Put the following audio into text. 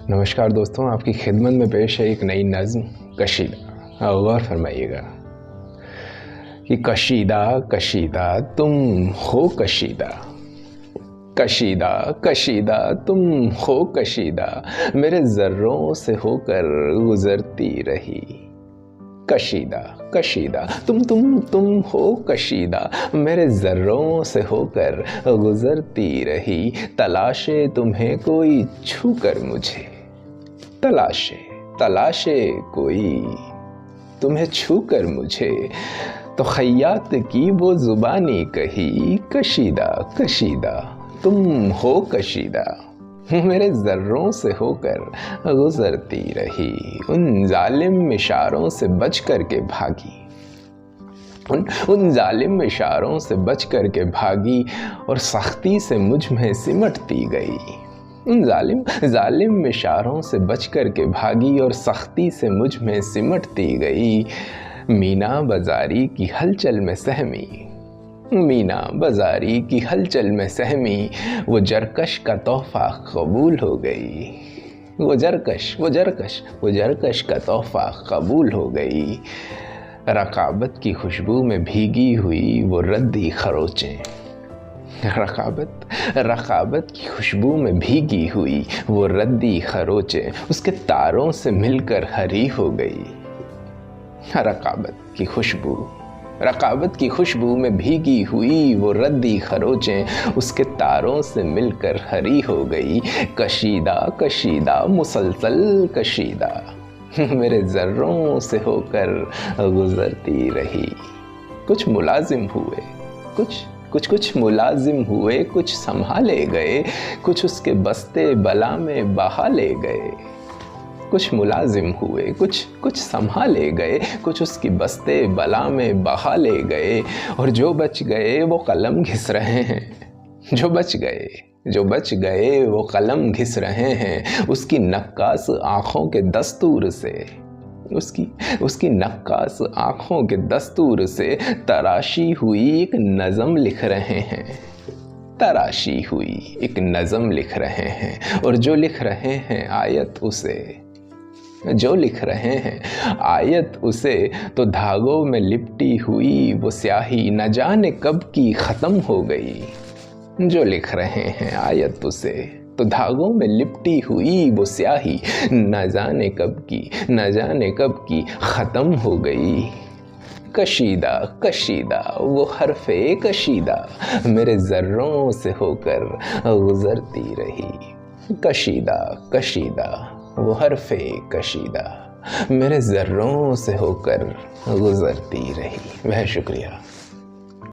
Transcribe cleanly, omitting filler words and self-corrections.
नमस्कार दोस्तों, आपकी खिदमत में पेश है एक नई नज़्म कशीदा। गौर फरमाइएगा कि कशीदा कशीदा तुम हो कशीदा, कशीदा कशीदा तुम हो कशीदा, मेरे ज़र्रों से होकर गुज़रती रही। कशीदा कशीदा तुम हो कशीदा, मेरे ज़र्रों से होकर गुज़रती रही। तलाशे तुम्हें कोई छू कर मुझे, तलाशे तलाशे कोई तुम्हें छू कर मुझे, तो खैयात की वो ज़ुबानी कही। कशीदा कशीदा तुम हो कशीदा, मेरे ज़र्रों से होकर गुज़रती रही। उन जालिम इशारों से बच कर के भागी, उन जालिम इशारों से बच कर के भागी, और सख्ती से मुझ में सिमटती गई। उन जालिम इशारों से बच कर के भागी और सख्ती से मुझ में सिमटती गई। मीना बाज़ारी की हलचल में सहमी, मीना बाज़ारी की हलचल में सहमी, वो जरकश का तोहफ़ा कबूल हो गई। वो जरकश का तोहफ़ा कबूल हो गई। रकाबत की खुशबू में भीगी हुई वो रद्दी खरोचें, रकाबत की खुशबू में भीगी हुई वो रद्दी खरोचें, उसके तारों से मिलकर हरी हो गई। रकाबत की खुशबू में भीगी हुई वो रद्दी खरोचें, उसके तारों से मिलकर हरी हो गई। कशीदा कशीदा मुसलसल कशीदा, मेरे ज़र्रों से होकर गुज़रती रही। कुछ मुलाजिम हुए, कुछ मुलाजिम हुए, कुछ संभाले गए, कुछ उसके बस्ते बला में बहा ले गए। कुछ मुलाजिम हुए, कुछ संभाले गए, कुछ उसकी बस्ते बला में बहा ले गए, और जो बच गए वो कलम घिस रहे हैं। जो बच गए वो कलम घिस रहे हैं, उसकी नक्कास आँखों के दस्तूर से, उसकी नक्कास आँखों के दस्तूर से तराशी हुई एक नज़म लिख रहे हैं। तराशी हुई एक नज़म लिख रहे हैं, और जो लिख रहे हैं आयत उसे, तो धागों में लिपटी हुई वो स्याही न जाने कब की ख़त्म हो गई। जो लिख रहे हैं आयत उसे, तो धागों में लिपटी हुई वो स्याही न जाने कब की ख़त्म हो गई। कशीदा कशीदा वो हरफ़े कशीदा, मेरे ज़र्रों से होकर गुज़रती रही। कशीदा कशीदा वो हरफ़े कशीदा, मेरे ज़र्रों से होकर गुज़रती रही। वह शुक्रिया।